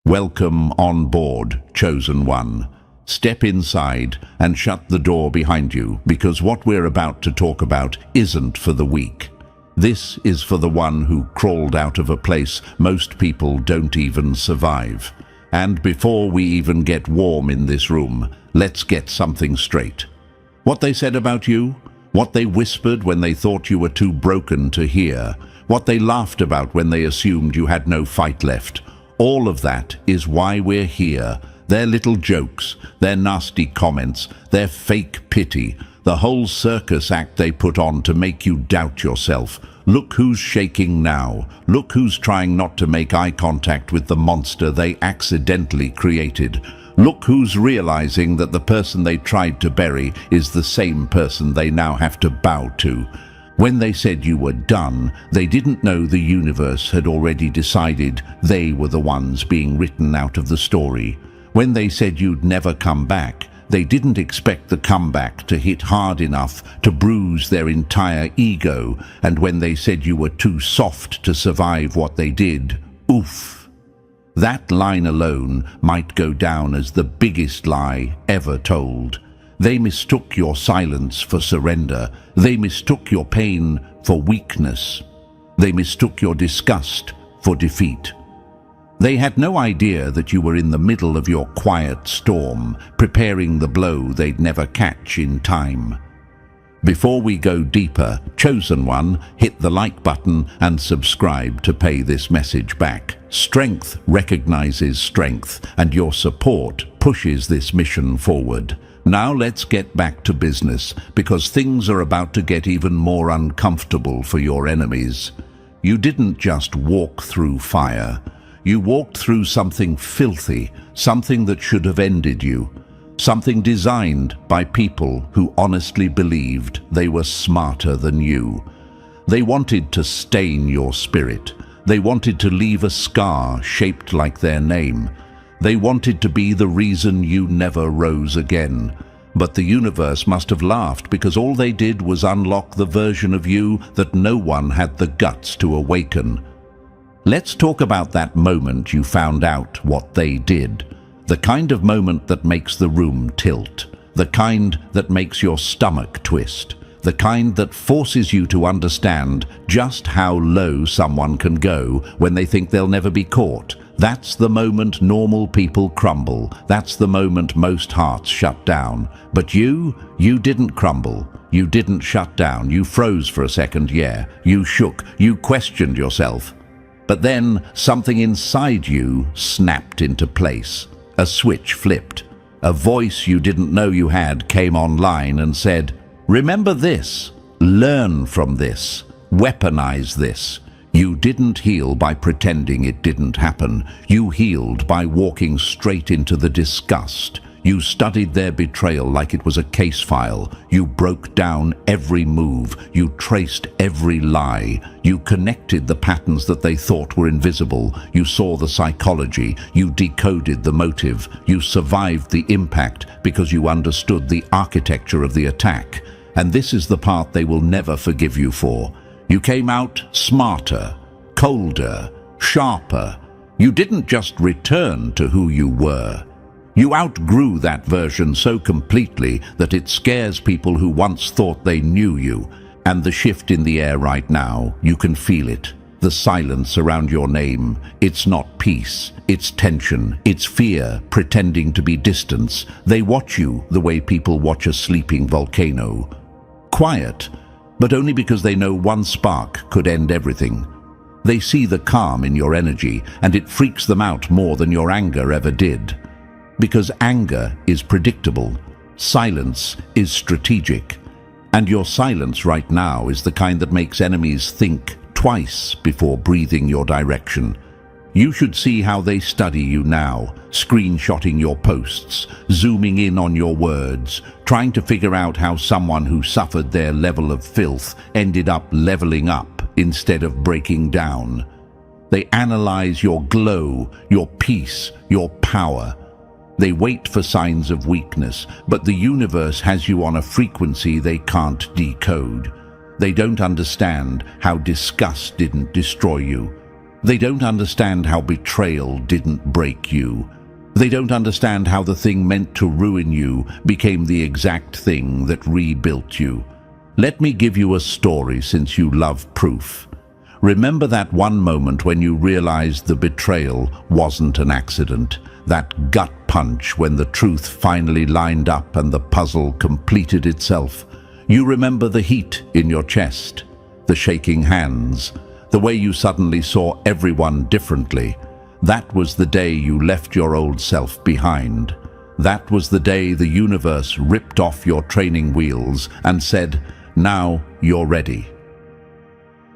Welcome on board, chosen one. Step inside and shut the door behind you, because what we're about to talk about isn't for the weak. This is for the one who crawled out of a place most people don't even survive. And before we even get warm in this room, let's get something straight. What they said about you, what they whispered when they thought you were too broken to hear, what they laughed about when they assumed you had no fight left, all of that is why we're here. Their little jokes, their nasty comments, their fake pity, the whole circus act they put on to make you doubt yourself. Look who's shaking now. Look who's trying not to make eye contact with the monster they accidentally created. Look who's realizing that the person they tried to bury is the same person they now have to bow to. When they said you were done, they didn't know the universe had already decided they were the ones being written out of the story. When they said you'd never come back, they didn't expect the comeback to hit hard enough to bruise their entire ego. And when they said you were too soft to survive what they did, oof. That line alone might go down as the biggest lie ever told. They mistook your silence for surrender. They mistook your pain for weakness. They mistook your disgust for defeat. They had no idea that you were in the middle of your quiet storm, preparing the blow they'd never catch in time. Before we go deeper, chosen one, hit the like button and subscribe to pay this message back. Strength recognizes strength, and your support pushes this mission forward. Now let's get back to business, because things are about to get even more uncomfortable for your enemies. You didn't just walk through fire. You walked through something filthy, something that should have ended you. Something designed by people who honestly believed they were smarter than you. They wanted to stain your spirit. They wanted to leave a scar shaped like their name. They wanted to be the reason you never rose again. But the universe must have laughed, because all they did was unlock the version of you that no one had the guts to awaken. Let's talk about that moment you found out what they did. The kind of moment that makes the room tilt. The kind that makes your stomach twist. The kind that forces you to understand just how low someone can go when they think they'll never be caught. That's the moment normal people crumble. That's the moment most hearts shut down. But you didn't crumble. You didn't shut down. You froze for a second, yeah. You shook. You questioned yourself. But then something inside you snapped into place. A switch flipped. A voice you didn't know you had came online and said, "Remember this. Learn from this. Weaponize this." You didn't heal by pretending it didn't happen. You healed by walking straight into the disgust. You studied their betrayal like it was a case file. You broke down every move. You traced every lie. You connected the patterns that they thought were invisible. You saw the psychology. You decoded the motive. You survived the impact because you understood the architecture of the attack. And this is the part they will never forgive you for. You came out smarter, colder, sharper. You didn't just return to who you were. You outgrew that version so completely that it scares people who once thought they knew you. And the shift in the air right now, you can feel it. The silence around your name. It's not peace, it's tension, it's fear pretending to be distance. They watch you the way people watch a sleeping volcano. Quiet, but only because they know one spark could end everything. They see the calm in your energy, and it freaks them out more than your anger ever did. Because anger is predictable, silence is strategic, and your silence right now is the kind that makes enemies think twice before breathing your direction. You should see how they study you now, screenshotting your posts, zooming in on your words, trying to figure out how someone who suffered their level of filth ended up leveling up instead of breaking down. They analyze your glow, your peace, your power. They wait for signs of weakness, but the universe has you on a frequency they can't decode. They don't understand how disgust didn't destroy you. They don't understand how betrayal didn't break you. They don't understand how the thing meant to ruin you became the exact thing that rebuilt you. Let me give you a story since you love proof. Remember that one moment when you realized the betrayal wasn't an accident, that gut punch when the truth finally lined up and the puzzle completed itself. You remember the heat in your chest, the shaking hands, the way you suddenly saw everyone differently. That was the day you left your old self behind. That was the day the universe ripped off your training wheels and said, "Now you're ready."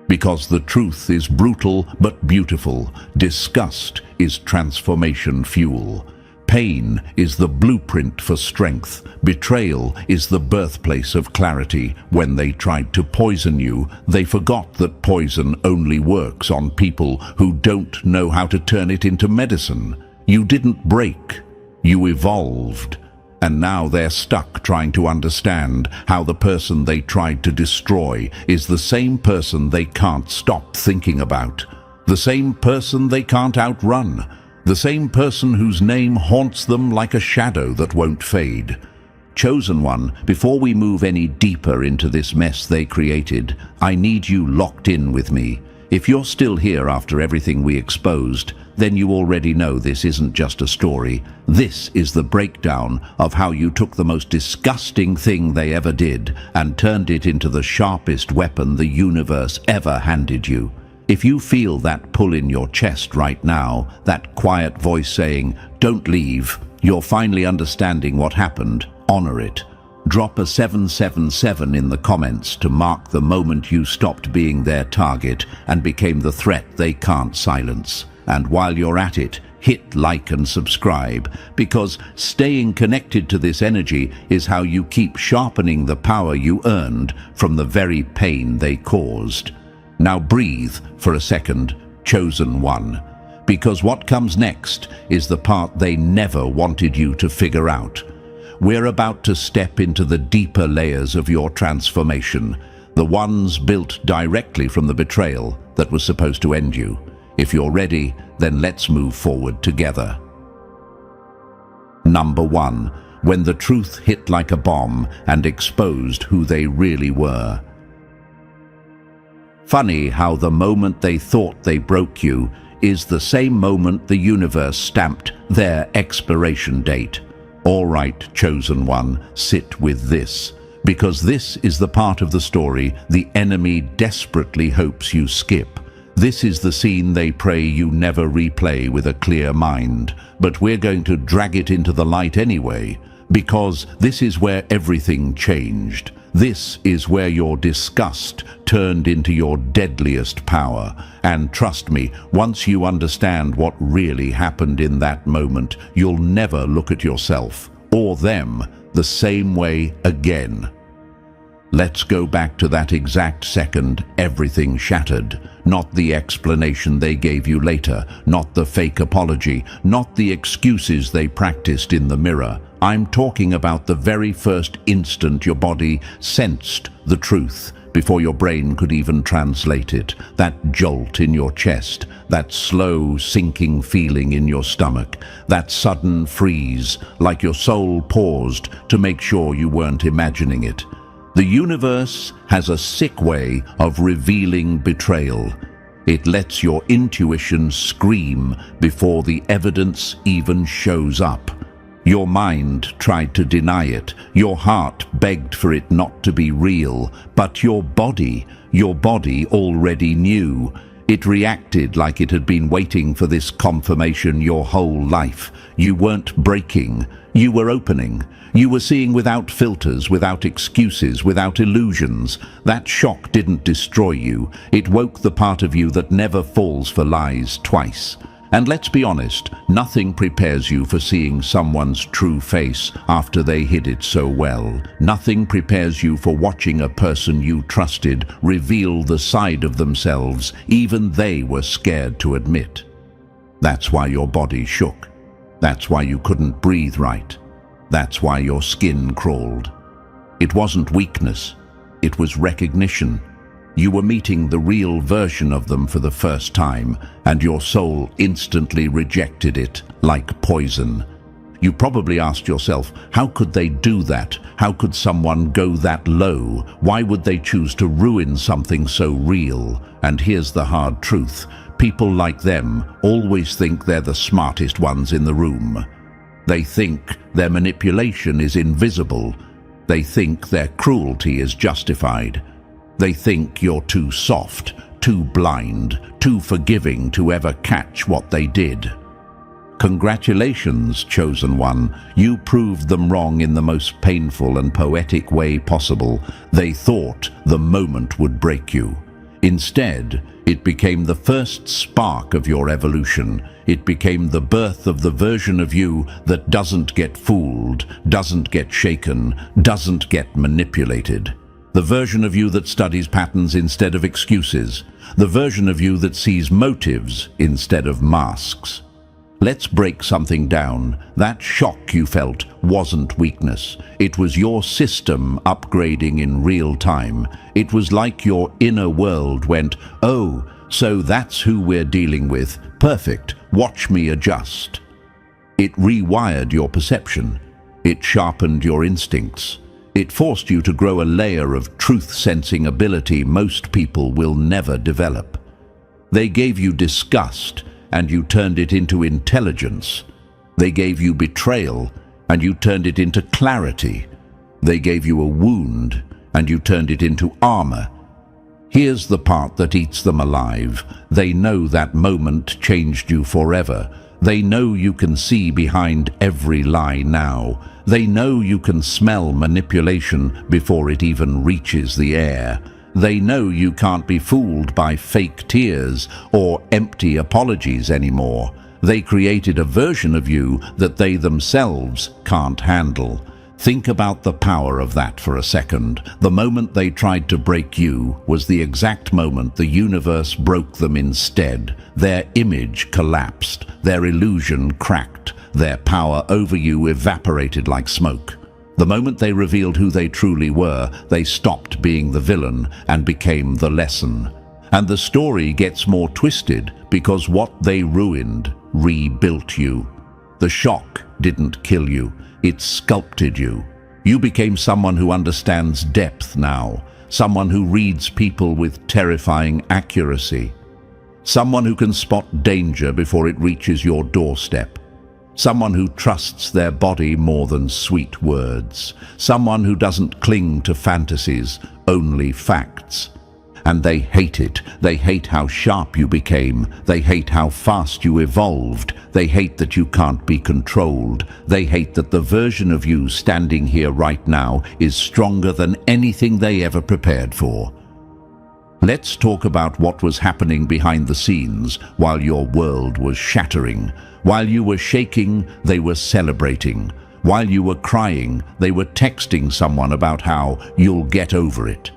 Because the truth is brutal but beautiful. Disgust is transformation fuel. Pain is the blueprint for strength. Betrayal is the birthplace of clarity. When they tried to poison you, they forgot that poison only works on people who don't know how to turn it into medicine. You didn't break, you evolved. And now they're stuck trying to understand how the person they tried to destroy is the same person they can't stop thinking about, the same person they can't outrun, the same person whose name haunts them like a shadow that won't fade. Chosen One, before we move any deeper into this mess they created, I need you locked in with me. If you're still here after everything we exposed, then you already know this isn't just a story. This is the breakdown of how you took the most disgusting thing they ever did and turned it into the sharpest weapon the universe ever handed you. If you feel that pull in your chest right now, that quiet voice saying, "Don't leave," you're finally understanding what happened. Honor it. Drop a 777 in the comments to mark the moment you stopped being their target and became the threat they can't silence. And while you're at it, hit like and subscribe, because staying connected to this energy is how you keep sharpening the power you earned from the very pain they caused. Now breathe for a second, Chosen One, because what comes next is the part they never wanted you to figure out. We're about to step into the deeper layers of your transformation, the ones built directly from the betrayal that was supposed to end you. If you're ready, then let's move forward together. Number 1, when the truth hit like a bomb and exposed who they really were. Funny how the moment they thought they broke you is the same moment the universe stamped their expiration date. All right, Chosen One, sit with this, because this is the part of the story the enemy desperately hopes you skip. This is the scene they pray you never replay with a clear mind, but we're going to drag it into the light anyway, because this is where everything changed. This is where your disgust turned into your deadliest power. And trust me, once you understand what really happened in that moment, you'll never look at yourself or them the same way again. Let's go back to that exact second everything shattered. Not the explanation they gave you later, not the fake apology, not the excuses they practiced in the mirror. I'm talking about the very first instant your body sensed the truth, before your brain could even translate it. That jolt in your chest, that slow sinking feeling in your stomach, that sudden freeze, like your soul paused to make sure you weren't imagining it. The universe has a sick way of revealing betrayal. It lets your intuition scream before the evidence even shows up. Your mind tried to deny it. Your heart begged for it not to be real. But your body already knew. It reacted like it had been waiting for this confirmation your whole life. You weren't breaking. You were opening. You were seeing without filters, without excuses, without illusions. That shock didn't destroy you. It woke the part of you that never falls for lies twice. And let's be honest, nothing prepares you for seeing someone's true face after they hid it so well. Nothing prepares you for watching a person you trusted reveal the side of themselves even they were scared to admit. That's why your body shook. That's why you couldn't breathe right. That's why your skin crawled. It wasn't weakness. It was recognition. You were meeting the real version of them for the first time, and your soul instantly rejected it like poison. You probably asked yourself, how could they do that? How could someone go that low? Why would they choose to ruin something so real? And here's the hard truth. People like them always think they're the smartest ones in the room. They think their manipulation is invisible. They think their cruelty is justified. They think you're too soft, too blind, too forgiving to ever catch what they did. Congratulations, chosen one. You proved them wrong in the most painful and poetic way possible. They thought the moment would break you. Instead, it became the first spark of your evolution. It became the birth of the version of you that doesn't get fooled, doesn't get shaken, doesn't get manipulated. The version of you that studies patterns instead of excuses. The version of you that sees motives instead of masks. Let's break something down. That shock you felt wasn't weakness. It was your system upgrading in real time. It was like your inner world went, "Oh, so that's who we're dealing with. Perfect. Watch me adjust." It rewired your perception. It sharpened your instincts. It forced you to grow a layer of truth-sensing ability most people will never develop. They gave you disgust, and you turned it into intelligence. They gave you betrayal, and you turned it into clarity. They gave you a wound, and you turned it into armor. Here's the part that eats them alive. They know that moment changed you forever. They know you can see behind every lie now. They know you can smell manipulation before it even reaches the air. They know you can't be fooled by fake tears or empty apologies anymore. They created a version of you that they themselves can't handle. Think about the power of that for a second. The moment they tried to break you was the exact moment the universe broke them instead. Their image collapsed, their illusion cracked, their power over you evaporated like smoke. The moment they revealed who they truly were, they stopped being the villain and became the lesson. And the story gets more twisted because what they ruined rebuilt you. The shock didn't kill you, it sculpted you. You became someone who understands depth now, someone who reads people with terrifying accuracy, someone who can spot danger before it reaches your doorstep. Someone who trusts their body more than sweet words. Someone who doesn't cling to fantasies, only facts. And they hate it. They hate how sharp you became. They hate how fast you evolved. They hate that you can't be controlled. They hate that the version of you standing here right now is stronger than anything they ever prepared for. Let's talk about what was happening behind the scenes while your world was shattering. While you were shaking, they were celebrating. While you were crying, they were texting someone about how you'll get over it.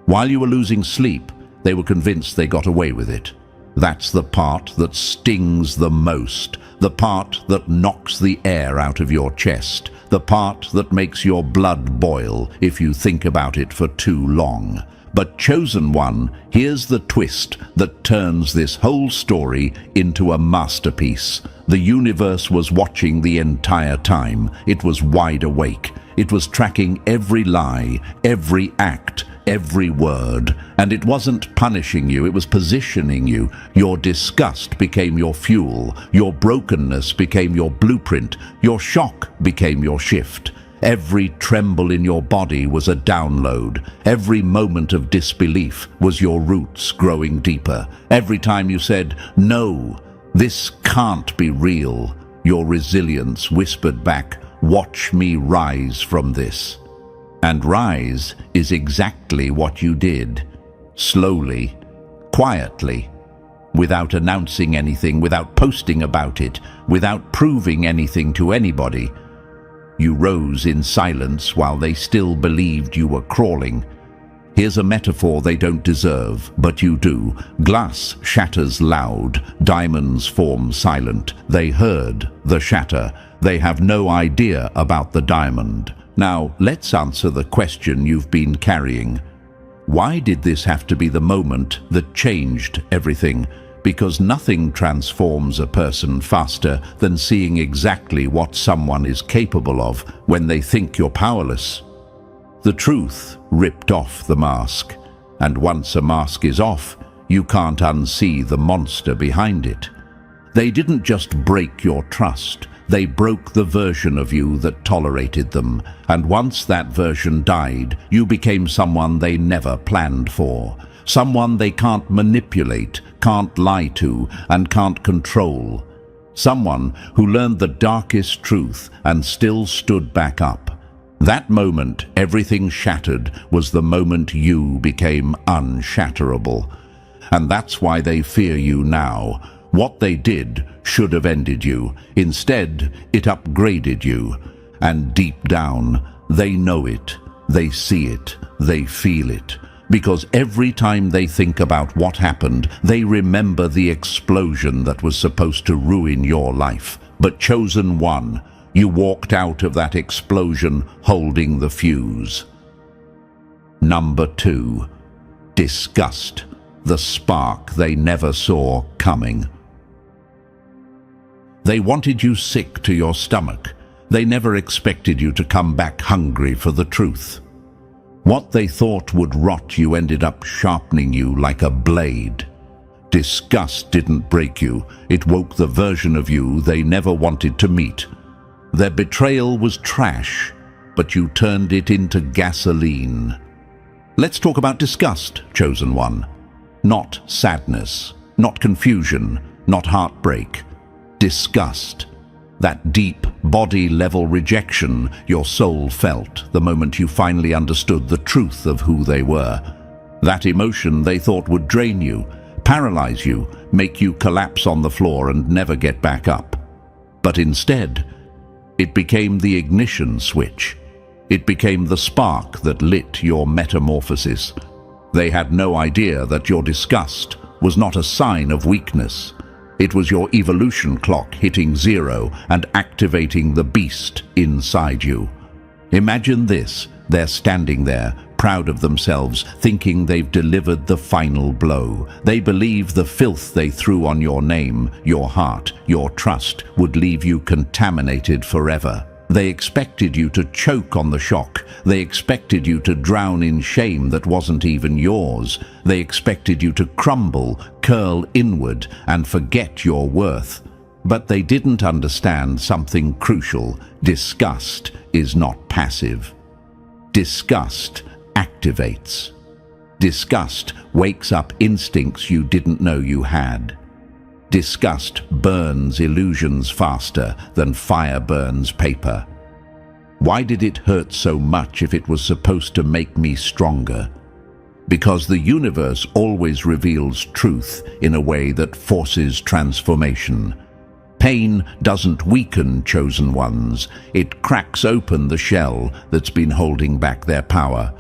While you were losing sleep, they were convinced they got away with it. That's the part that stings the most, the part that knocks the air out of your chest, the part that makes your blood boil if you think about it for too long. But chosen one, here's the twist that turns this whole story into a masterpiece. The universe was watching the entire time. It was wide awake. It was tracking every lie, every act, every word. And it wasn't punishing you, it was positioning you. Your disgust became your fuel. Your brokenness became your blueprint. Your shock became your shift. Every tremble in your body was a download. Every moment of disbelief was your roots growing deeper. Every time you said, "No, this can't be real," your resilience whispered back, "Watch me rise from this." And rise is exactly what you did. Slowly, quietly, without announcing anything, without posting about it, without proving anything to anybody. You rose in silence while they still believed you were crawling. Here's a metaphor they don't deserve, but you do. Glass shatters loud, diamonds form silent. They heard the shatter. They have no idea about the diamond. Now, let's answer the question you've been carrying. Why did this have to be the moment that changed everything? Because nothing transforms a person faster than seeing exactly what someone is capable of when they think you're powerless. The truth ripped off the mask, and once a mask is off, you can't unsee the monster behind it. They didn't just break your trust, they broke the version of you that tolerated them, and once that version died, you became someone they never planned for. Someone they can't manipulate, can't lie to, and can't control. Someone who learned the darkest truth and still stood back up. That moment everything shattered was the moment you became unshatterable. And that's why they fear you now. What they did should have ended you. Instead, it upgraded you. And deep down, they know it, they see it, they feel it. Because every time they think about what happened, they remember the explosion that was supposed to ruin your life. But chosen one, you walked out of that explosion holding the fuse. Number 2. Disgust, the spark they never saw coming. They wanted you sick to your stomach. They never expected you to come back hungry for the truth. What they thought would rot you ended up sharpening you like a blade. Disgust didn't break you. It woke the version of you they never wanted to meet. Their betrayal was trash, but you turned it into gasoline. Let's talk about disgust, chosen one. Not sadness, not confusion, not heartbreak. Disgust. That deep, body-level rejection your soul felt the moment you finally understood the truth of who they were. That emotion they thought would drain you, paralyze you, make you collapse on the floor and never get back up. But instead, it became the ignition switch. It became the spark that lit your metamorphosis. They had no idea that your disgust was not a sign of weakness. It was your evolution clock hitting 0 and activating the beast inside you. Imagine this, they're standing there, proud of themselves, thinking they've delivered the final blow. They believe the filth they threw on your name, your heart, your trust would leave you contaminated forever. They expected you to choke on the shock. They expected you to drown in shame that wasn't even yours. They expected you to crumble, curl inward, and forget your worth. But they didn't understand something crucial. Disgust is not passive. Disgust activates. Disgust wakes up instincts you didn't know you had. Disgust burns illusions faster than fire burns paper. Why did it hurt so much if it was supposed to make me stronger? Because the universe always reveals truth in a way that forces transformation. Pain doesn't weaken chosen ones. It cracks open the shell that's been holding back their power.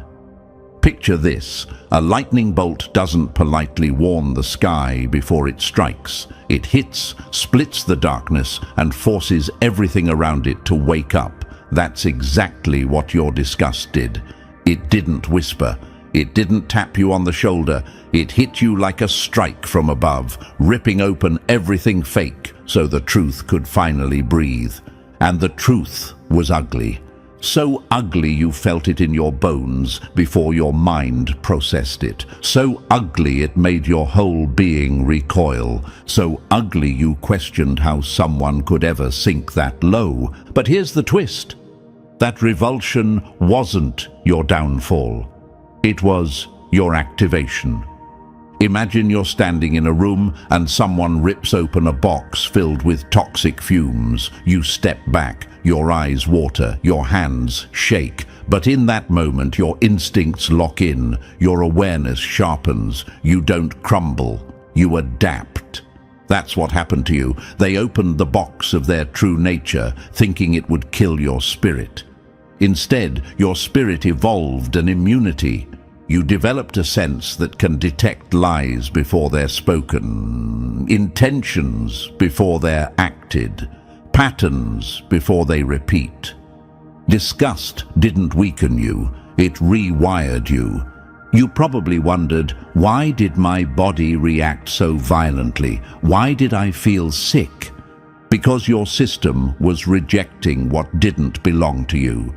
Picture this. A lightning bolt doesn't politely warn the sky before it strikes. It hits, splits the darkness, and forces everything around it to wake up. That's exactly what your disgust did. It didn't whisper. It didn't tap you on the shoulder. It hit you like a strike from above, ripping open everything fake so the truth could finally breathe. And the truth was ugly. So ugly you felt it in your bones before your mind processed it. So ugly it made your whole being recoil. So ugly you questioned how someone could ever sink that low. But here's the twist. That revulsion wasn't your downfall. It was your activation. Imagine you're standing in a room and someone rips open a box filled with toxic fumes. You step back, your eyes water, your hands shake. But in that moment, your instincts lock in, your awareness sharpens. You don't crumble, you adapt. That's what happened to you. They opened the box of their true nature, thinking it would kill your spirit. Instead, your spirit evolved an immunity. You developed a sense that can detect lies before they're spoken, intentions before they're acted, patterns before they repeat. Disgust didn't weaken you, it rewired you. You probably wondered, why did my body react so violently? Why did I feel sick? Because your system was rejecting what didn't belong to you.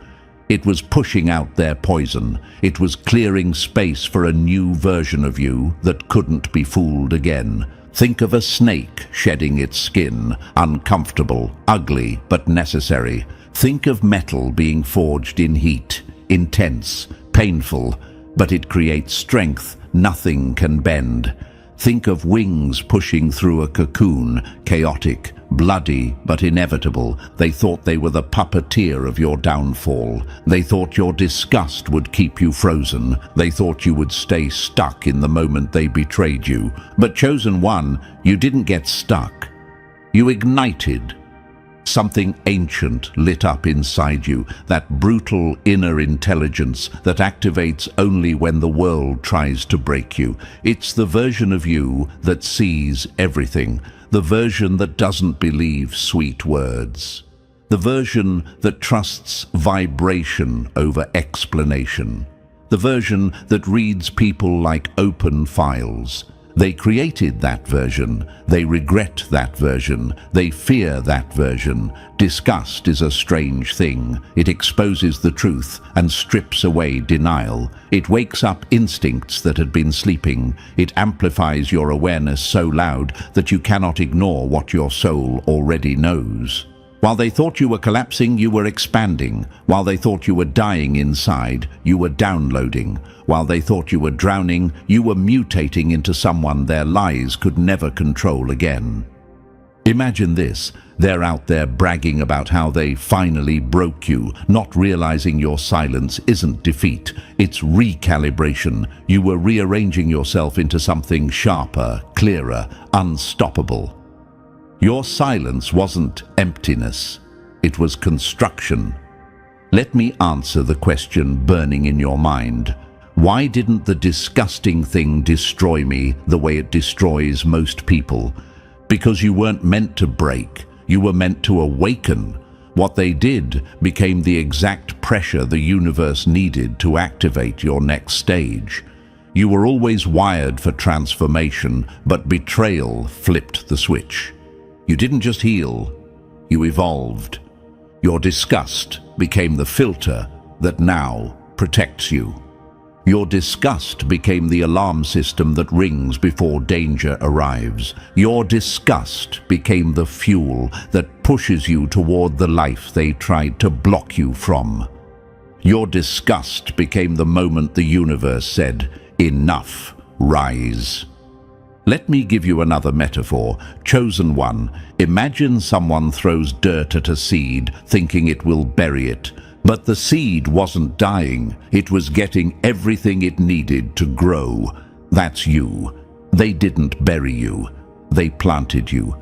It was pushing out their poison. It was clearing space for a new version of you that couldn't be fooled again. Think of a snake shedding its skin, uncomfortable, ugly, but necessary. Think of metal being forged in heat, intense, painful, but it creates strength nothing can bend. Think of wings pushing through a cocoon, chaotic, bloody, but inevitable. They thought they were the puppeteer of your downfall. They thought your disgust would keep you frozen. They thought you would stay stuck in the moment they betrayed you. But Chosen One, you didn't get stuck. You ignited. Something ancient lit up inside you, that brutal inner intelligence that activates only when the world tries to break you. It's the version of you that sees everything, the version that doesn't believe sweet words, the version that trusts vibration over explanation, the version that reads people like open files. They created that version. They regret that version. They fear that version. Disgust is a strange thing. It exposes the truth and strips away denial. It wakes up instincts that had been sleeping. It amplifies your awareness so loud that you cannot ignore what your soul already knows. While they thought you were collapsing, you were expanding. While they thought you were dying inside, you were downloading. While they thought you were drowning, you were mutating into someone their lies could never control again. Imagine this. They're out there bragging about how they finally broke you, not realizing your silence isn't defeat, it's recalibration. You were rearranging yourself into something sharper, clearer, unstoppable. Your silence wasn't emptiness, it was construction. Let me answer the question burning in your mind. Why didn't the disgusting thing destroy me the way it destroys most people? Because you weren't meant to break, you were meant to awaken. What they did became the exact pressure the universe needed to activate your next stage. You were always wired for transformation, but betrayal flipped the switch. You didn't just heal, you evolved. Your disgust became the filter that now protects you. Your disgust became the alarm system that rings before danger arrives. Your disgust became the fuel that pushes you toward the life they tried to block you from. Your disgust became the moment the universe said, "Enough, rise." Let me give you another metaphor. Chosen One, imagine someone throws dirt at a seed, thinking it will bury it. But the seed wasn't dying. It was getting everything it needed to grow. That's you. They didn't bury you. They planted you.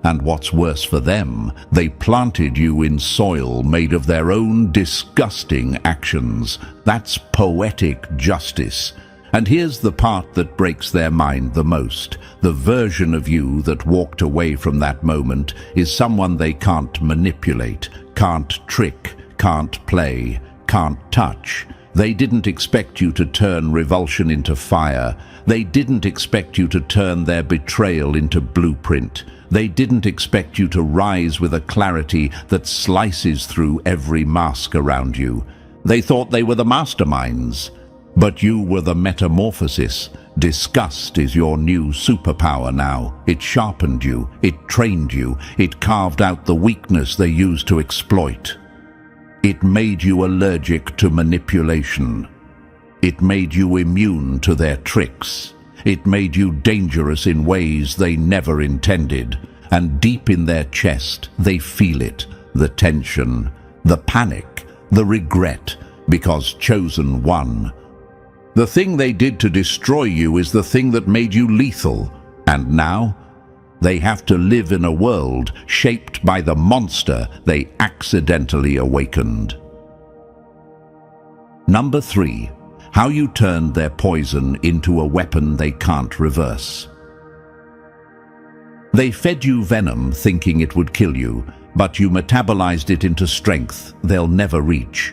And what's worse for them, they planted you in soil made of their own disgusting actions. That's poetic justice. And here's the part that breaks their mind the most. The version of you that walked away from that moment is someone they can't manipulate, can't trick, can't play, can't touch. They didn't expect you to turn revulsion into fire. They didn't expect you to turn their betrayal into blueprint. They didn't expect you to rise with a clarity that slices through every mask around you. They thought they were the masterminds. But you were the metamorphosis. Disgust is your new superpower now. It sharpened you, it trained you, it carved out the weakness they used to exploit. It made you allergic to manipulation. It made you immune to their tricks. It made you dangerous in ways they never intended. And deep in their chest, they feel it, the tension, the panic, the regret, because Chosen One. The thing they did to destroy you is the thing that made you lethal. And now, they have to live in a world shaped by the monster they accidentally awakened. Number 3. How you turned their poison into a weapon they can't reverse. They fed you venom thinking it would kill you, but you metabolized it into strength they'll never reach.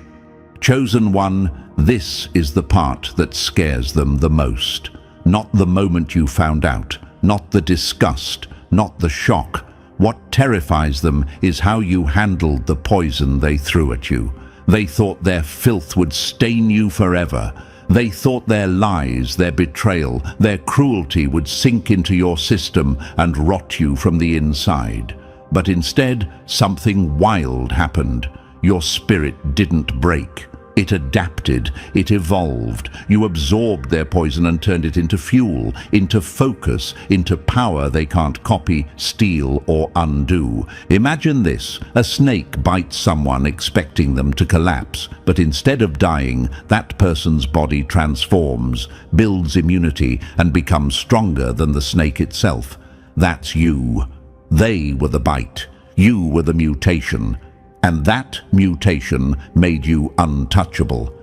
Chosen one, this is the part that scares them the most. Not the moment you found out, not the disgust, not the shock. What terrifies them is how you handled the poison they threw at you. They thought their filth would stain you forever. They thought their lies, their betrayal, their cruelty would sink into your system and rot you from the inside. But instead, something wild happened. Your spirit didn't break. It adapted, it evolved. You absorbed their poison and turned it into fuel, into focus, into power they can't copy, steal, or undo. Imagine this: a snake bites someone expecting them to collapse, but instead of dying, that person's body transforms, builds immunity, and becomes stronger than the snake itself. That's you. They were the bite. You were the mutation. And that mutation made you untouchable.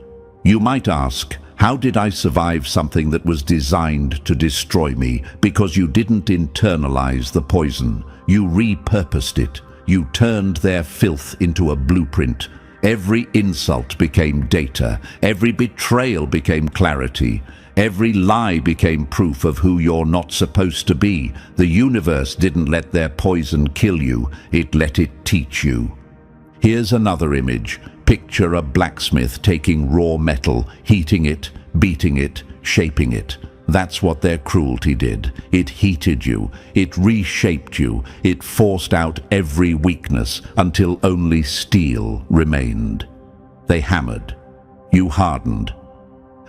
You might ask, how did I survive something that was designed to destroy me? Because you didn't internalize the poison. You repurposed it. You turned their filth into a blueprint. Every insult became data. Every betrayal became clarity. Every lie became proof of who you're not supposed to be. The universe didn't let their poison kill you. It let it teach you. Here's another image. Picture a blacksmith taking raw metal, heating it, beating it, shaping it. That's what their cruelty did. It heated you. It reshaped you. It forced out every weakness until only steel remained. They hammered. You hardened.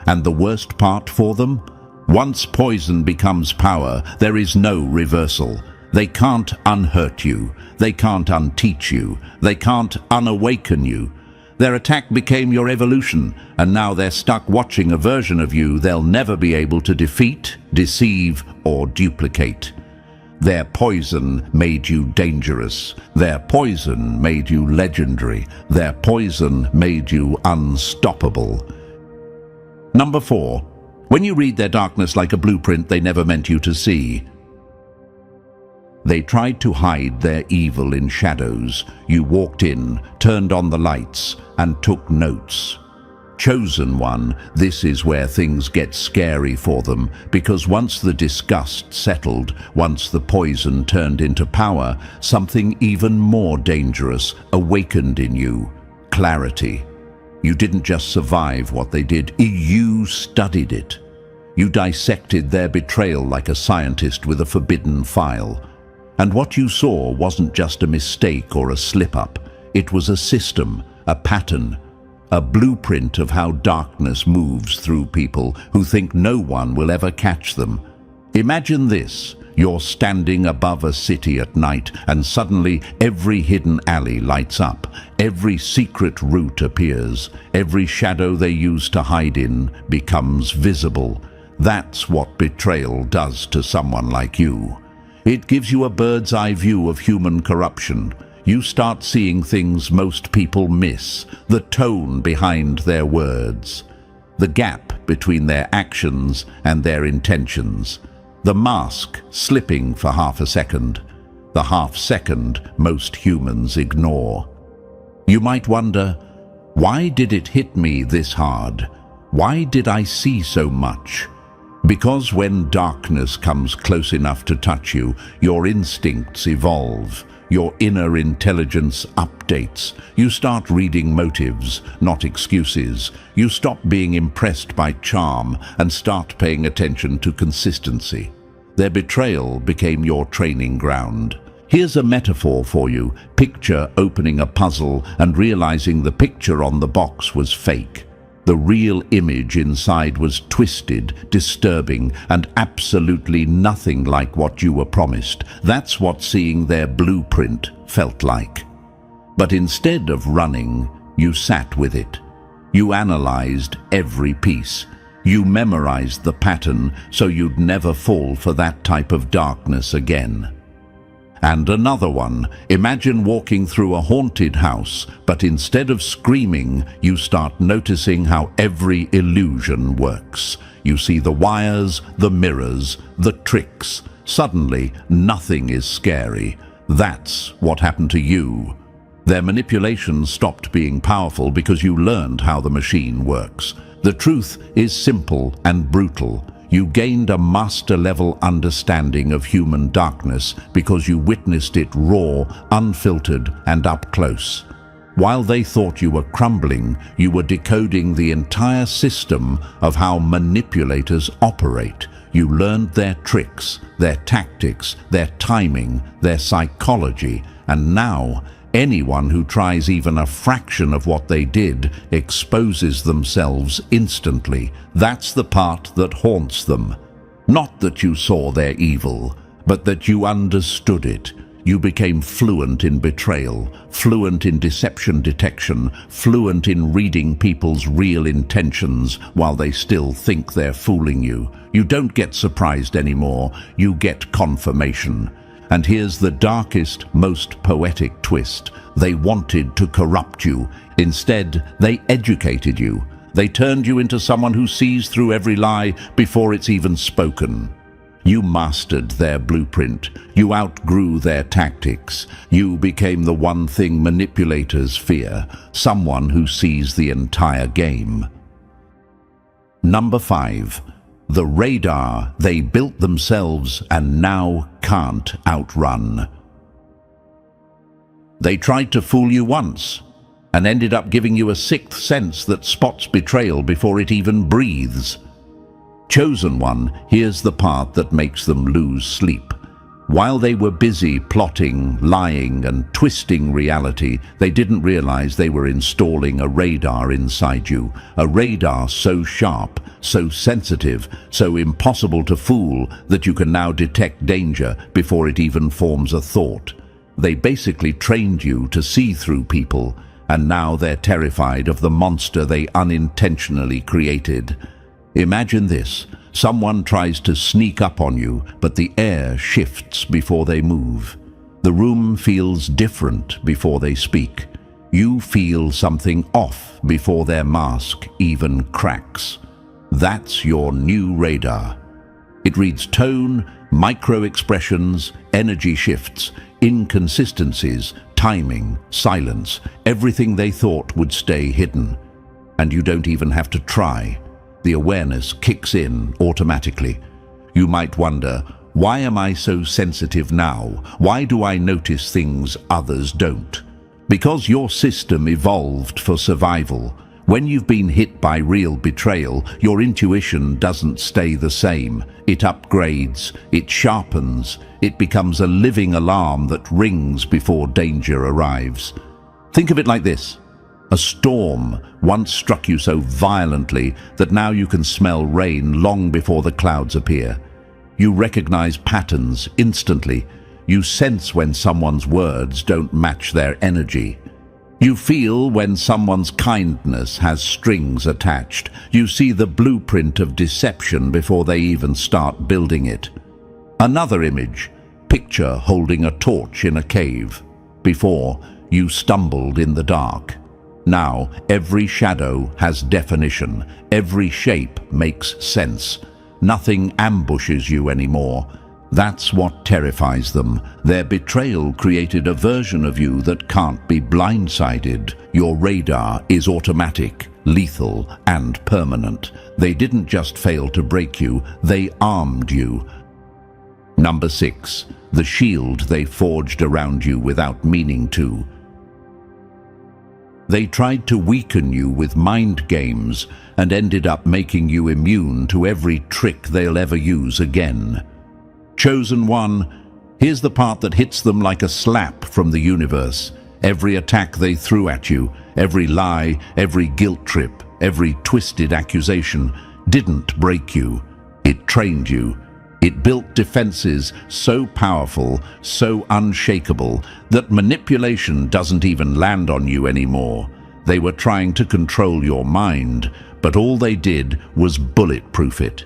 And the worst part for them? Once poison becomes power, there is no reversal. They can't unhurt you. They can't unteach you. They can't unawaken you. Their attack became your evolution, and now they're stuck watching a version of you they'll never be able to defeat, deceive, or duplicate. Their poison made you dangerous. Their poison made you legendary. Their poison made you unstoppable. Number 4. When you read their darkness like a blueprint they never meant you to see. They tried to hide their evil in shadows. You walked in, turned on the lights, and took notes. Chosen one, this is where things get scary for them, because once the disgust settled, once the poison turned into power, something even more dangerous awakened in you: clarity. You didn't just survive what they did, you studied it. You dissected their betrayal like a scientist with a forbidden file. And what you saw wasn't just a mistake or a slip-up. It was a system, a pattern, a blueprint of how darkness moves through people who think no one will ever catch them. Imagine this: you're standing above a city at night, and suddenly every hidden alley lights up. Every secret route appears. Every shadow they used to hide in becomes visible. That's what betrayal does to someone like you. It gives you a bird's-eye view of human corruption. You start seeing things most people miss: the tone behind their words, the gap between their actions and their intentions, the mask slipping for half a second, the half second most humans ignore. You might wonder, why did it hit me this hard? Why did I see so much? Because when darkness comes close enough to touch you, your instincts evolve. Your inner intelligence updates. You start reading motives, not excuses. You stop being impressed by charm and start paying attention to consistency. Their betrayal became your training ground. Here's a metaphor for you. Picture opening a puzzle and realizing the picture on the box was fake. The real image inside was twisted, disturbing, and absolutely nothing like what you were promised. That's what seeing their blueprint felt like. But instead of running, you sat with it. You analyzed every piece. You memorized the pattern so you'd never fall for that type of darkness again. And another one. Imagine walking through a haunted house, but instead of screaming, you start noticing how every illusion works. You see the wires, the mirrors, the tricks. Suddenly, nothing is scary. That's what happened to you. Their manipulation stopped being powerful because you learned how the machine works. The truth is simple and brutal. You gained a master-level understanding of human darkness because you witnessed it raw, unfiltered, and up close. While they thought you were crumbling, you were decoding the entire system of how manipulators operate. You learned their tricks, their tactics, their timing, their psychology, and now anyone who tries even a fraction of what they did exposes themselves instantly. That's the part that haunts them. Not that you saw their evil, but that you understood it. You became fluent in betrayal, fluent in deception detection, fluent in reading people's real intentions while they still think they're fooling you. You don't get surprised anymore, you get confirmation. And here's the darkest, most poetic twist. They wanted to corrupt you. Instead, they educated you. They turned you into someone who sees through every lie before it's even spoken. You mastered their blueprint. You outgrew their tactics. You became the one thing manipulators fear, someone who sees the entire game. Number 5. The radar they built themselves and now can't outrun. They tried to fool you once and ended up giving you a sixth sense that spots betrayal before it even breathes. Chosen one, here's the part that makes them lose sleep. While they were busy plotting, lying, and twisting reality, they didn't realize they were installing a radar inside you. A radar so sharp, so sensitive, so impossible to fool that you can now detect danger before it even forms a thought. They basically trained you to see through people, and now they're terrified of the monster they unintentionally created. Imagine this. Someone tries to sneak up on you, but the air shifts before they move. The room feels different before they speak. You feel something off before their mask even cracks. That's your new radar. It reads tone, micro-expressions, energy shifts, inconsistencies, timing, silence, everything they thought would stay hidden. And you don't even have to try. The awareness kicks in automatically. You might wonder, why am I so sensitive now? Why do I notice things others don't? Because your system evolved for survival. When you've been hit by real betrayal, your intuition doesn't stay the same. It upgrades, it sharpens, it becomes a living alarm that rings before danger arrives. Think of it like this. A storm once struck you so violently that now you can smell rain long before the clouds appear. You recognize patterns instantly. You sense when someone's words don't match their energy. You feel when someone's kindness has strings attached. You see the blueprint of deception before they even start building it. Another image, picture holding a torch in a cave. Before, you stumbled in the dark. Now, every shadow has definition. Every shape makes sense. Nothing ambushes you anymore. That's what terrifies them. Their betrayal created a version of you that can't be blindsided. Your radar is automatic, lethal, and permanent. They didn't just fail to break you, they armed you. Number 6. The shield they forged around you without meaning to. They tried to weaken you with mind games and ended up making you immune to every trick they'll ever use again. Chosen one, here's the part that hits them like a slap from the universe. Every attack they threw at you, every lie, every guilt trip, every twisted accusation didn't break you. It trained you. It built defenses so powerful, so unshakable, that manipulation doesn't even land on you anymore. They were trying to control your mind, but all they did was bulletproof it.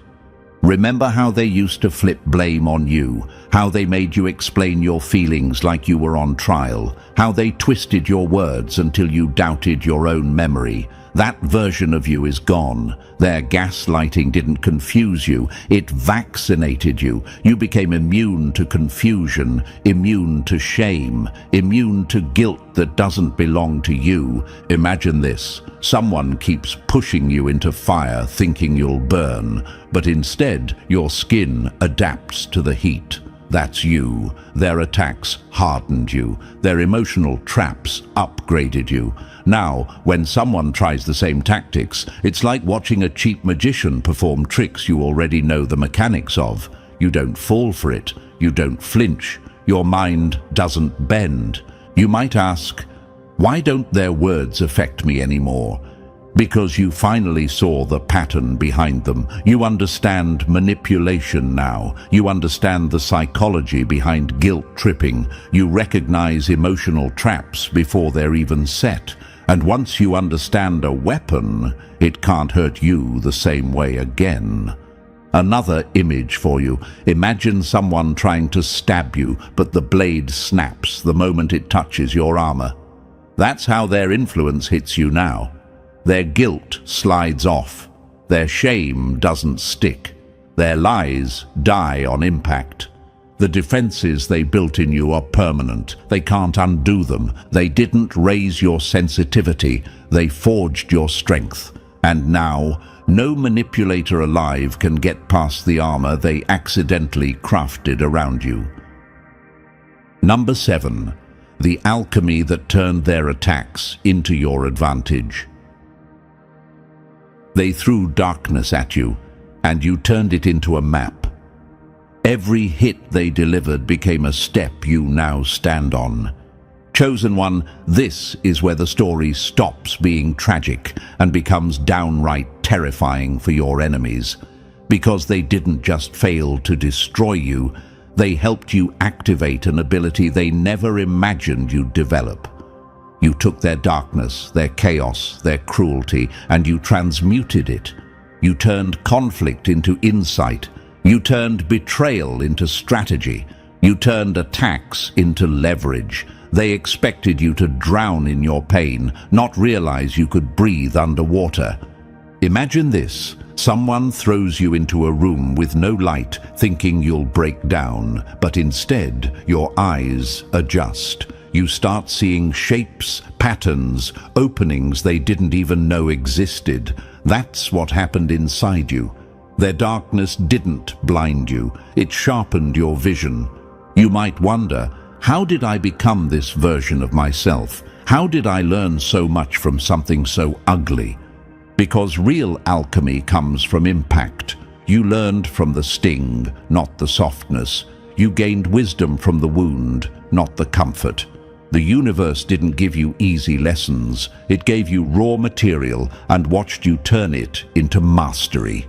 Remember how they used to flip blame on you, how they made you explain your feelings like you were on trial, how they twisted your words until you doubted your own memory. That version of you is gone. Their gaslighting didn't confuse you, it vaccinated you. You became immune to confusion, immune to shame, immune to guilt that doesn't belong to you. Imagine this. Someone keeps pushing you into fire thinking you'll burn, but instead your skin adapts to the heat. That's you. Their attacks hardened you. Their emotional traps upgraded you. Now, when someone tries the same tactics, it's like watching a cheap magician perform tricks you already know the mechanics of. You don't fall for it. You don't flinch. Your mind doesn't bend. You might ask, why don't their words affect me anymore? Because you finally saw the pattern behind them. You understand manipulation now. You understand the psychology behind guilt tripping. You recognize emotional traps before they're even set. And once you understand a weapon, it can't hurt you the same way again. Another image for you. Imagine someone trying to stab you, but the blade snaps the moment it touches your armor. That's how their influence hits you now. Their guilt slides off. Their shame doesn't stick. Their lies die on impact. The defenses they built in you are permanent. They can't undo them. They didn't raise your sensitivity. They forged your strength. And now, no manipulator alive can get past the armor they accidentally crafted around you. Number 7. The alchemy that turned their attacks into your advantage. They threw darkness at you, and you turned it into a map. Every hit they delivered became a step you now stand on. Chosen one, this is where the story stops being tragic and becomes downright terrifying for your enemies. Because they didn't just fail to destroy you, they helped you activate an ability they never imagined you'd develop. You took their darkness, their chaos, their cruelty, and you transmuted it. You turned conflict into insight. You turned betrayal into strategy. You turned attacks into leverage. They expected you to drown in your pain, not realize you could breathe underwater. Imagine this. Someone throws you into a room with no light, thinking you'll break down, but instead your eyes adjust. You start seeing shapes, patterns, openings they didn't even know existed. That's what happened inside you. Their darkness didn't blind you. It sharpened your vision. You might wonder, how did I become this version of myself? How did I learn so much from something so ugly? Because real alchemy comes from impact. You learned from the sting, not the softness. You gained wisdom from the wound, not the comfort. The universe didn't give you easy lessons. It gave you raw material and watched you turn it into mastery.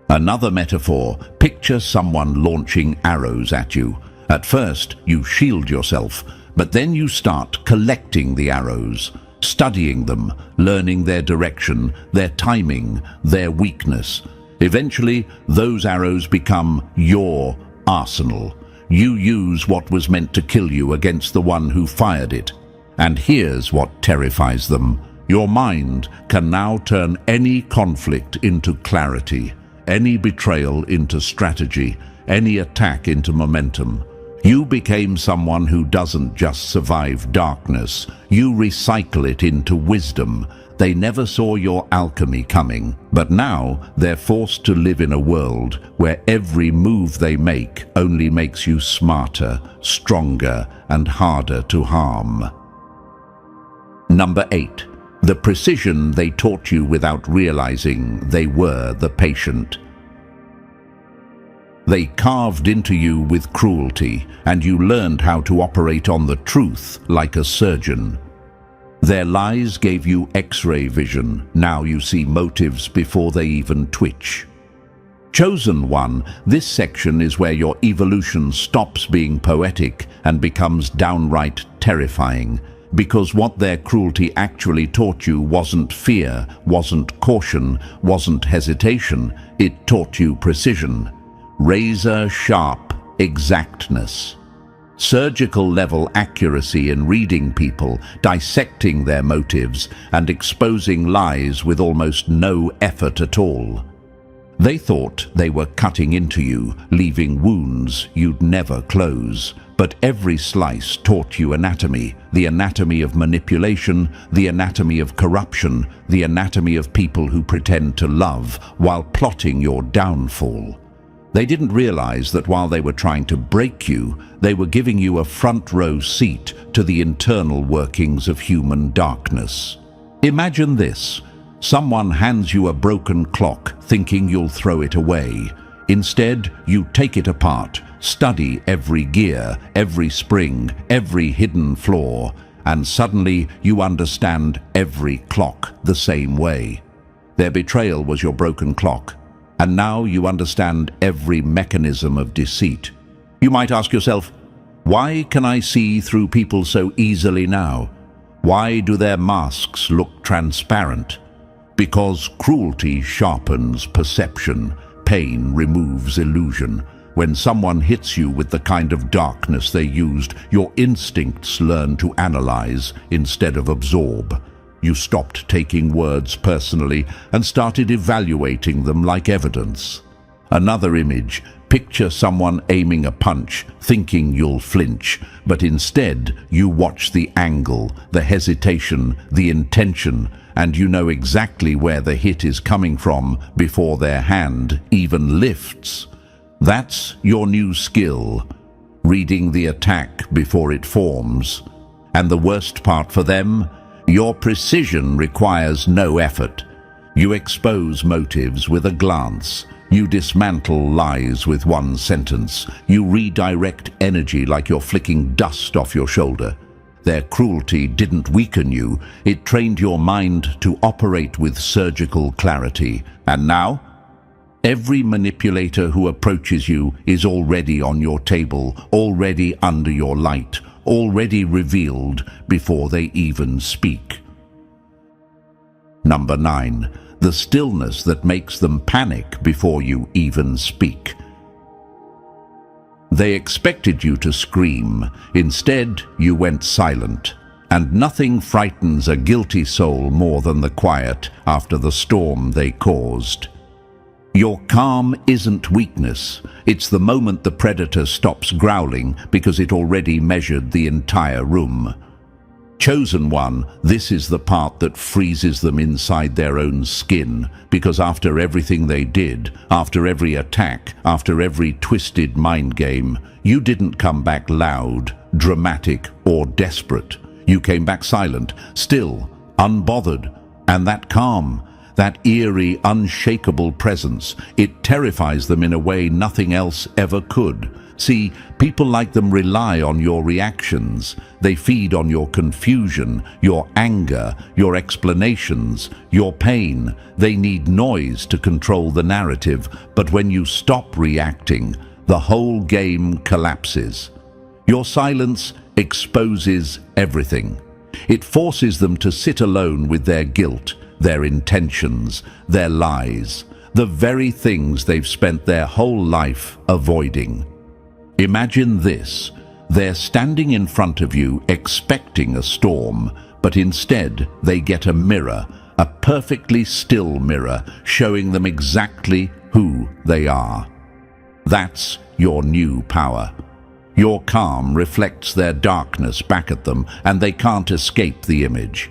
Another metaphor, picture someone launching arrows at you. At first, you shield yourself, but then you start collecting the arrows, studying them, learning their direction, their timing, their weakness. Eventually, those arrows become your arsenal. You use what was meant to kill you against the one who fired it. And here's what terrifies them. Your mind can now turn any conflict into clarity, any betrayal into strategy, any attack into momentum. You became someone who doesn't just survive darkness. You recycle it into wisdom. They never saw your alchemy coming, but now they're forced to live in a world where every move they make only makes you smarter, stronger, and harder to harm. Number 8. The precision they taught you without realizing they were the patient. They carved into you with cruelty, and you learned how to operate on the truth like a surgeon. Their lies gave you X-ray vision. Now you see motives before they even twitch. Chosen one, this section is where your evolution stops being poetic and becomes downright terrifying, because what their cruelty actually taught you wasn't fear, wasn't caution, wasn't hesitation. It taught you precision. Razor-sharp exactness. Surgical level accuracy in reading people, dissecting their motives, and exposing lies with almost no effort at all. They thought they were cutting into you, leaving wounds you'd never close. But every slice taught you anatomy, the anatomy of manipulation, the anatomy of corruption, the anatomy of people who pretend to love while plotting your downfall. They didn't realize that while they were trying to break you, they were giving you a front row seat to the internal workings of human darkness. Imagine this. Someone hands you a broken clock thinking you'll throw it away. Instead, you take it apart, study every gear, every spring, every hidden flaw, and suddenly you understand every clock the same way. Their betrayal was your broken clock, and now you understand every mechanism of deceit. You might ask yourself, why can I see through people so easily now? Why do their masks look transparent? Because cruelty sharpens perception, pain removes illusion. When someone hits you with the kind of darkness they used, your instincts learn to analyze instead of absorb. You stopped taking words personally and started evaluating them like evidence. Another image. Picture someone aiming a punch, thinking you'll flinch, but instead you watch the angle, the hesitation, the intention, and you know exactly where the hit is coming from before their hand even lifts. That's your new skill, reading the attack before it forms. And the worst part for them, your precision requires no effort. You expose motives with a glance. You dismantle lies with one sentence. You redirect energy like you're flicking dust off your shoulder. Their cruelty didn't weaken you. It trained your mind to operate with surgical clarity. And now, every manipulator who approaches you is already on your table, already under your light, already revealed before they even speak. Number 9. The stillness that makes them panic before you even speak. They expected you to scream. Instead, you went silent. And nothing frightens a guilty soul more than the quiet after the storm they caused. Your calm isn't weakness. It's the moment the predator stops growling because it already measured the entire room. Chosen one, this is the part that freezes them inside their own skin, because after everything they did, after every attack, after every twisted mind game, you didn't come back loud, dramatic, or desperate. You came back silent, still, unbothered, and that calm, that eerie, unshakable presence, it terrifies them in a way nothing else ever could. See, people like them rely on your reactions. They feed on your confusion, your anger, your explanations, your pain. They need noise to control the narrative, but when you stop reacting, the whole game collapses. Your silence exposes everything. It forces them to sit alone with their guilt, their intentions, their lies, the very things they've spent their whole life avoiding. Imagine this. They're standing in front of you expecting a storm, but instead they get a mirror, a perfectly still mirror, showing them exactly who they are. That's your new power. Your calm reflects their darkness back at them, and they can't escape the image.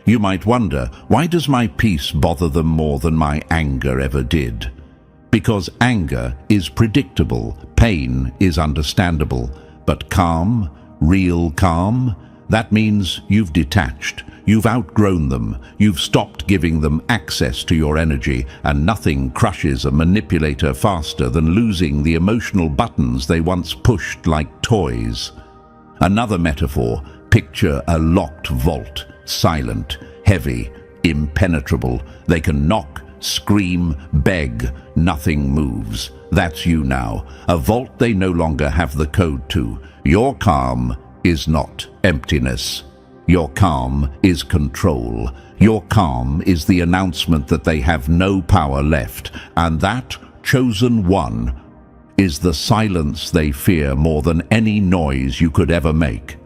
You might wonder, why does my peace bother them more than my anger ever did? Because anger is predictable, pain is understandable, but calm, real calm, that means you've detached, you've outgrown them, you've stopped giving them access to your energy, and nothing crushes a manipulator faster than losing the emotional buttons they once pushed like toys. Another metaphor, picture a locked vault, silent, heavy, impenetrable. They can knock, scream, beg, nothing moves. That's you now, a vault they no longer have the code to. Your calm is not emptiness. Your calm is control. Your calm is the announcement that they have no power left, and that chosen one is the silence they fear more than any noise you could ever make.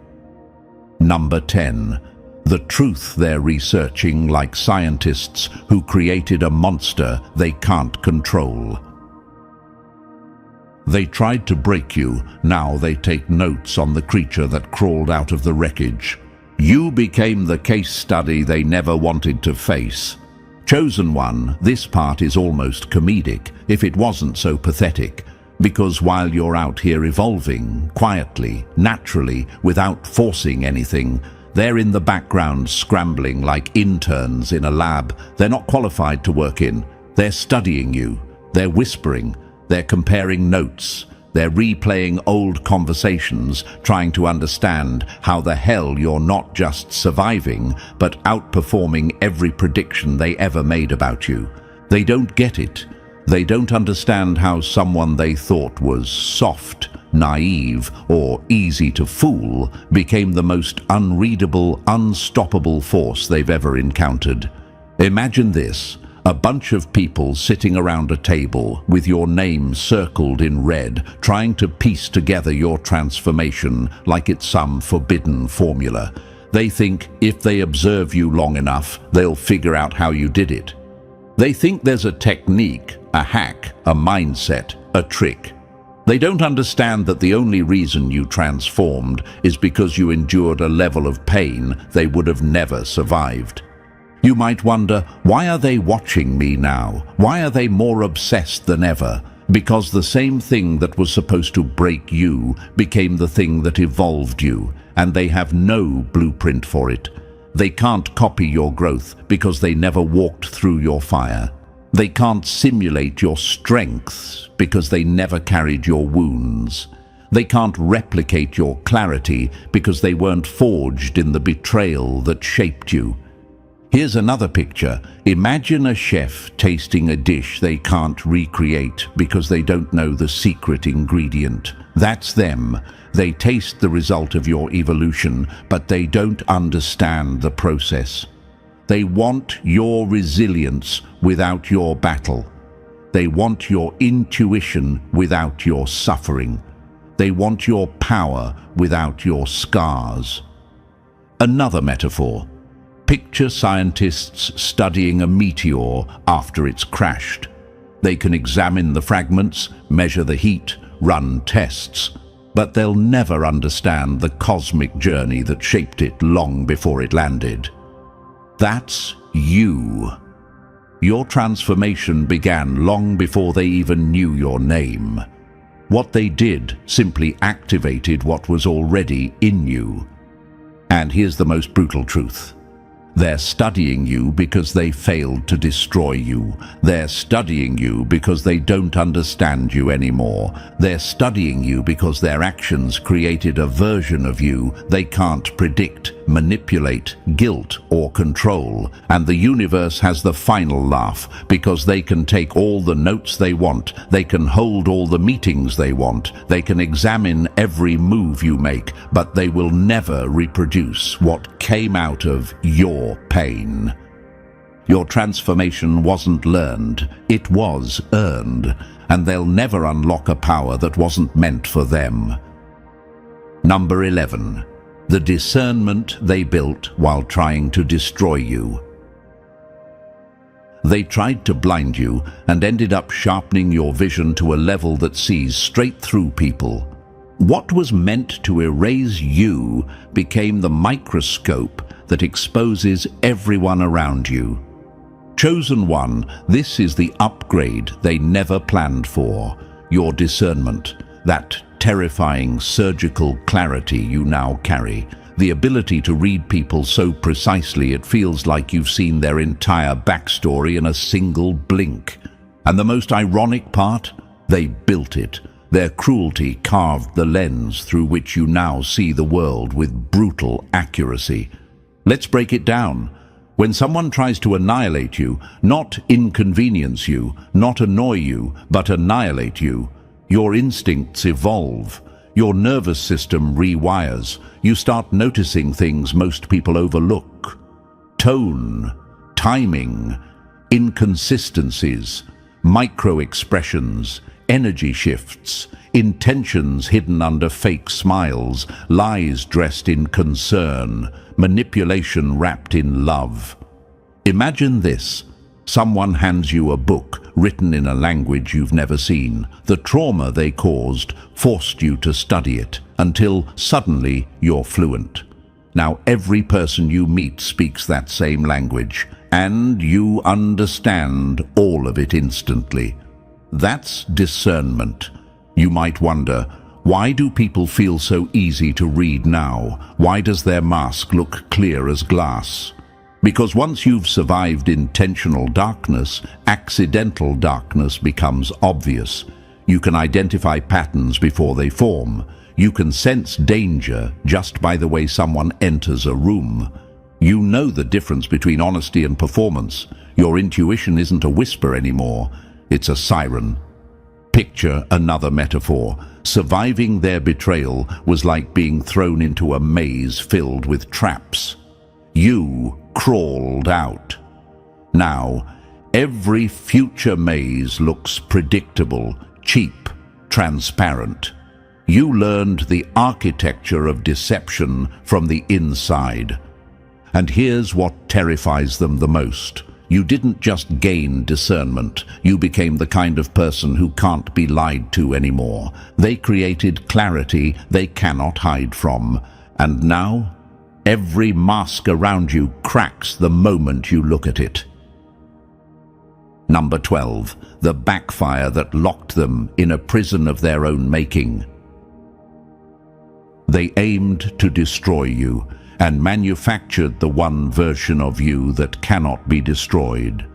Number 10. The truth they're researching like scientists who created a monster they can't control. They tried to break you, now they take notes on the creature that crawled out of the wreckage. You became the case study they never wanted to face. Chosen one, this part is almost comedic, if it wasn't so pathetic, because while you're out here evolving, quietly, naturally, without forcing anything, they're in the background scrambling like interns in a lab they're not qualified to work in. They're studying you, they're whispering, they're comparing notes, they're replaying old conversations, trying to understand how the hell you're not just surviving, but outperforming every prediction they ever made about you. They don't get it. They don't understand how someone they thought was soft, naive, or easy to fool became the most unreadable, unstoppable force they've ever encountered. Imagine this. A bunch of people sitting around a table with your name circled in red, trying to piece together your transformation like it's some forbidden formula. They think if they observe you long enough, they'll figure out how you did it. They think there's a technique, a hack, a mindset, a trick. They don't understand that the only reason you transformed is because you endured a level of pain they would have never survived. You might wonder, why are they watching me now? Why are they more obsessed than ever? Because the same thing that was supposed to break you became the thing that evolved you, and they have no blueprint for it. They can't copy your growth because they never walked through your fire. They can't simulate your strengths because they never carried your wounds. They can't replicate your clarity because they weren't forged in the betrayal that shaped you. Here's another picture. Imagine a chef tasting a dish they can't recreate because they don't know the secret ingredient. That's them. They taste the result of your evolution, but they don't understand the process. They want your resilience without your battle. They want your intuition without your suffering. They want your power without your scars. Another metaphor. Picture scientists studying a meteor after it's crashed. They can examine the fragments, measure the heat, run tests, but they'll never understand the cosmic journey that shaped it long before it landed. That's you. Your transformation began long before they even knew your name. What they did simply activated what was already in you. And here's the most brutal truth. They're studying you because they failed to destroy you. They're studying you because they don't understand you anymore. They're studying you because their actions created a version of you they can't predict, manipulate, guilt, or control. And the universe has the final laugh because they can take all the notes they want, they can hold all the meetings they want, they can examine every move you make, but they will never reproduce what came out of your pain. Your transformation wasn't learned, it was earned, and they'll never unlock a power that wasn't meant for them. Number 11. The discernment they built while trying to destroy you. They tried to blind you and ended up sharpening your vision to a level that sees straight through people. What was meant to erase you became the microscope that exposes everyone around you. Chosen one, this is the upgrade they never planned for. Your discernment, that terrifying surgical clarity you now carry. The ability to read people so precisely it feels like you've seen their entire backstory in a single blink. And the most ironic part? They built it. Their cruelty carved the lens through which you now see the world with brutal accuracy. Let's break it down. When someone tries to annihilate you, not inconvenience you, not annoy you, but annihilate you, your instincts evolve. Your nervous system rewires. You start noticing things most people overlook. Tone, timing, inconsistencies, micro-expressions, energy shifts, intentions hidden under fake smiles, lies dressed in concern, manipulation wrapped in love. Imagine this. Someone hands you a book written in a language you've never seen. The trauma they caused forced you to study it until suddenly you're fluent. Now every person you meet speaks that same language, and you understand all of it instantly. That's discernment. You might wonder, why do people feel so easy to read now? Why does their mask look clear as glass? Because once you've survived intentional darkness, accidental darkness becomes obvious. You can identify patterns before they form. You can sense danger just by the way someone enters a room. You know the difference between honesty and performance. Your intuition isn't a whisper anymore. It's a siren. Picture another metaphor. Surviving their betrayal was like being thrown into a maze filled with traps. You crawled out. Now, every future maze looks predictable, cheap, transparent. You learned the architecture of deception from the inside. And here's what terrifies them the most. You didn't just gain discernment, you became the kind of person who can't be lied to anymore. They created clarity they cannot hide from. And now, every mask around you cracks the moment you look at it. Number 12. The backfire that locked them in a prison of their own making. They aimed to destroy you and manufactured the one version of you that cannot be destroyed.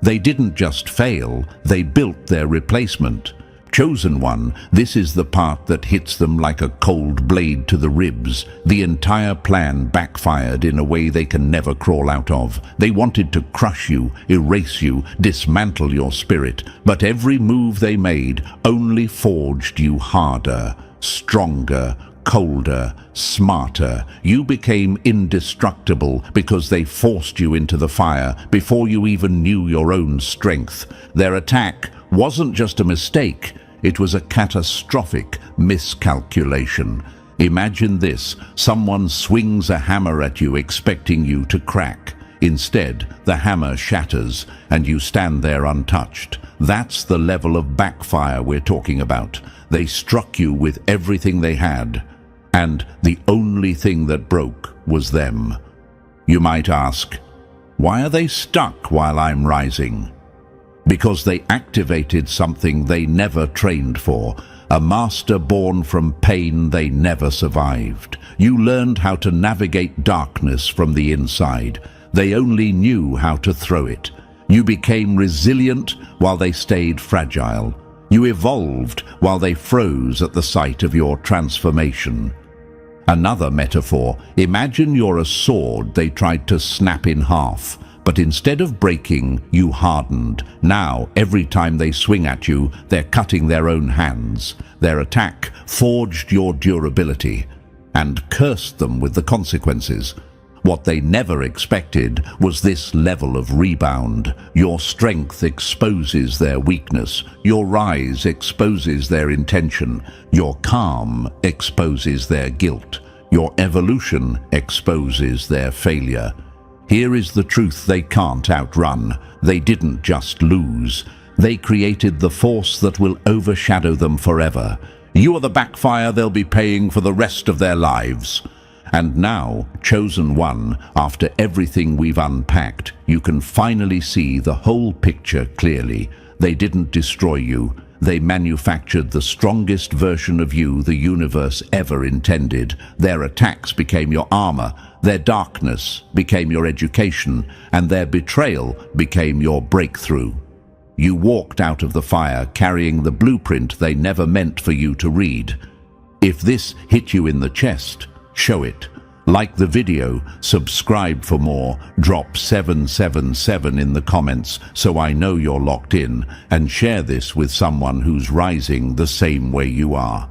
They didn't just fail, they built their replacement. Chosen one, this is the part that hits them like a cold blade to the ribs. The entire plan backfired in a way they can never crawl out of. They wanted to crush you, erase you, dismantle your spirit, but every move they made only forged you harder, stronger, colder, smarter. You became indestructible because they forced you into the fire before you even knew your own strength. Their attack wasn't just a mistake, it was a catastrophic miscalculation. Imagine this, someone swings a hammer at you expecting you to crack. Instead, the hammer shatters and you stand there untouched. That's the level of backfire we're talking about. They struck you with everything they had, and the only thing that broke was them. You might ask, why are they stuck while I'm rising? Because they activated something they never trained for, a master born from pain they never survived. You learned how to navigate darkness from the inside. They only knew how to throw it. You became resilient while they stayed fragile. You evolved while they froze at the sight of your transformation. Another metaphor, imagine you're a sword they tried to snap in half, but instead of breaking, you hardened. Now, every time they swing at you, they're cutting their own hands. Their attack forged your durability and cursed them with the consequences. What they never expected was this level of rebound. Your strength exposes their weakness. Your rise exposes their intention. Your calm exposes their guilt. Your evolution exposes their failure. Here is the truth they can't outrun. They didn't just lose. They created the force that will overshadow them forever. You are the backfire they'll be paying for the rest of their lives. And now, chosen one, after everything we've unpacked, you can finally see the whole picture clearly. They didn't destroy you. They manufactured the strongest version of you the universe ever intended. Their attacks became your armor, their darkness became your education, and their betrayal became your breakthrough. You walked out of the fire carrying the blueprint they never meant for you to read. If this hit you in the chest, show it. Like the video, subscribe for more, drop 777 in the comments so I know you're locked in, and share this with someone who's rising the same way you are.